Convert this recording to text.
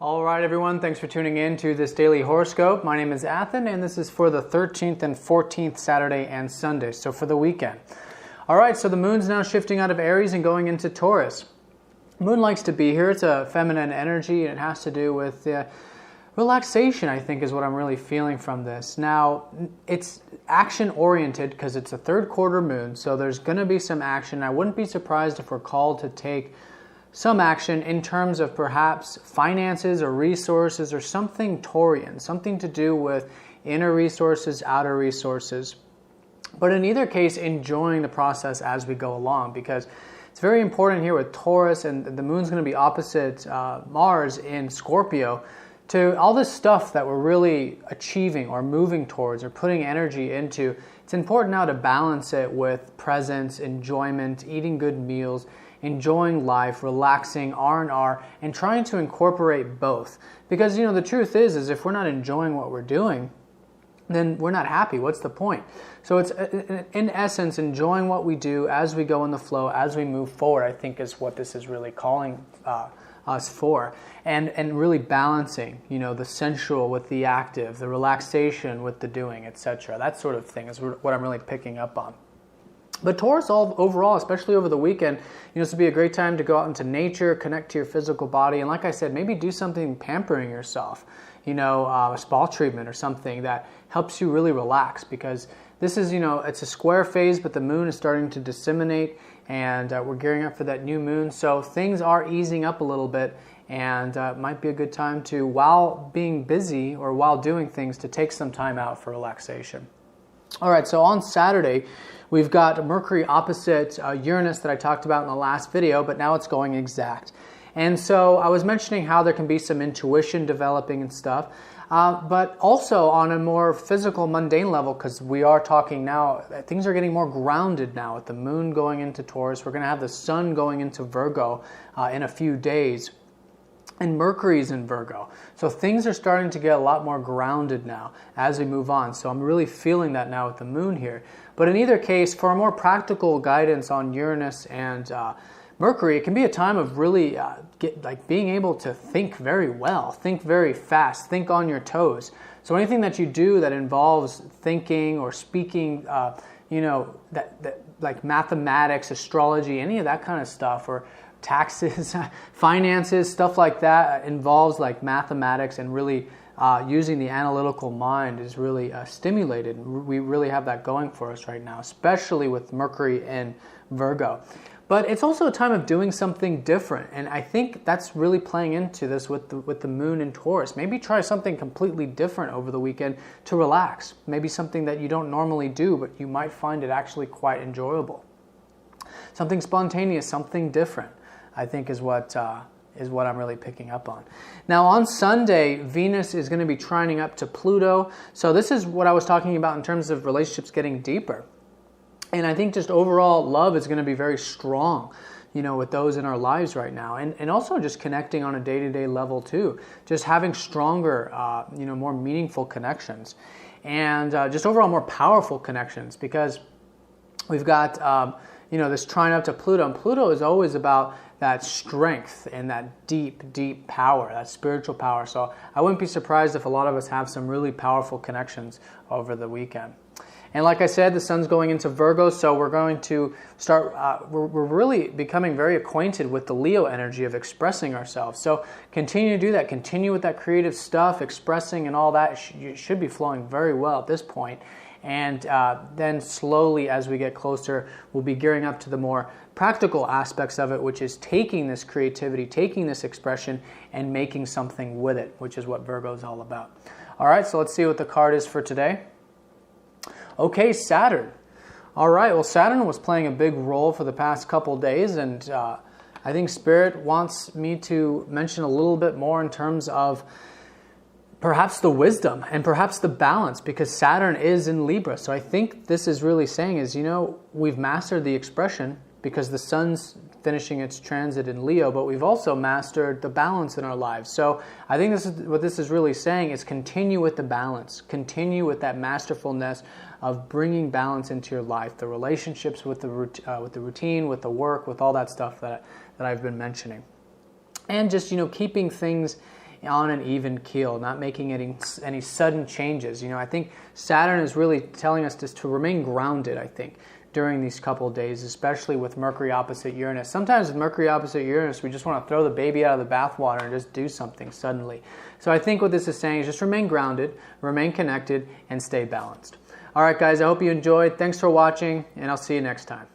All right, everyone, thanks for tuning in to this daily horoscope. My name is Athen, and this is for the 13th and 14th Saturday and Sunday, so for the weekend. All right, so the moon's now shifting out of Aries and going into Taurus. Moon likes to be here. It's a feminine energy, and it has to do with relaxation, I think, is what I'm really feeling from this. Now, it's action-oriented because it's a third quarter moon, so there's going to be some action. I wouldn't be surprised if we're called to take some action in terms of perhaps finances or resources or something Taurian, something to do with inner resources, outer resources. But in either case, enjoying the process as we go along, because it's very important here with Taurus, and the moon's going to be opposite Mars in Scorpio, to all this stuff that we're really achieving or moving towards or putting energy into. It's important now to balance it with presence, enjoyment, eating good meals, enjoying life, relaxing, R&R, and trying to incorporate both. Because, the truth is if we're not enjoying what we're doing, then we're not happy. What's the point? So it's, in essence, enjoying what we do as we go in the flow, as we move forward, I think is what this is really calling us for. And really balancing, the sensual with the active, the relaxation with the doing, etc. That sort of thing is what I'm really picking up on. But Taurus overall, especially over the weekend, this would be a great time to go out into nature, connect to your physical body, and like I said, maybe do something pampering yourself, a spa treatment or something that helps you really relax, because this is, it's a square phase, but the moon is starting to disseminate, and we're gearing up for that new moon, so things are easing up a little bit, and it might be a good time to, while being busy or while doing things, to take some time out for relaxation. All right, so on Saturday, we've got Mercury opposite Uranus that I talked about in the last video, but now it's going exact. And so I was mentioning how there can be some intuition developing and stuff, but also on a more physical, mundane level, because we are talking now, things are getting more grounded now with the moon going into Taurus. We're going to have the sun going into Virgo in a few days. And Mercury's in Virgo. So things are starting to get a lot more grounded now as we move on. So I'm really feeling that now with the moon here. But in either case, for a more practical guidance on Uranus and Mercury, it can be a time of really being able to think very well, think very fast, think on your toes. So anything that you do that involves thinking or speaking, like mathematics, astrology, any of that kind of stuff, or taxes, finances, stuff like that involves like mathematics and really using the analytical mind is really stimulated. We really have that going for us right now, especially with Mercury in Virgo. But it's also a time of doing something different, and I think that's really playing into this with the moon in Taurus. Maybe try something completely different over the weekend to relax. Maybe something that you don't normally do, but you might find it actually quite enjoyable. Something spontaneous, something different, I think is what I'm really picking up on. Now on Sunday, Venus is going to be trining up to Pluto. So this is what I was talking about in terms of relationships getting deeper. And I think just overall love is going to be very strong, with those in our lives right now. And also just connecting on a day-to-day level too. Just having stronger, more meaningful connections. And just overall more powerful connections, because we've got, this trine up to Pluto. And Pluto is always about that strength and that deep, deep power, that spiritual power. So I wouldn't be surprised if a lot of us have some really powerful connections over the weekend. And like I said, the sun's going into Virgo, so we're going to start, we're really becoming very acquainted with the Leo energy of expressing ourselves. So continue to do that. Continue with that creative stuff, expressing and all that. It should be flowing very well at this point. And then slowly, as we get closer, we'll be gearing up to the more practical aspects of it, which is taking this creativity, taking this expression, and making something with it, which is what Virgo is all about. All right, so let's see what the card is for today. Okay, Saturn. All right, well, Saturn was playing a big role for the past couple days, and I think Spirit wants me to mention a little bit more in terms of perhaps the wisdom and perhaps the balance, because Saturn is in Libra. So I think this is really saying is, we've mastered the expression because the sun's finishing its transit in Leo, but we've also mastered the balance in our lives. So I think this is what this is really saying is continue with the balance, continue with that masterfulness of bringing balance into your life, the relationships with the routine, with the work, with all that stuff that I've been mentioning. And just, keeping things on an even keel, not making any sudden changes. You know, I think Saturn is really telling us to remain grounded, I think, during these couple of days, especially with Mercury opposite Uranus. Sometimes with Mercury opposite Uranus, we just want to throw the baby out of the bathwater and just do something suddenly. So I think what this is saying is just remain grounded, remain connected, and stay balanced. All right, guys, I hope you enjoyed. Thanks for watching, and I'll see you next time.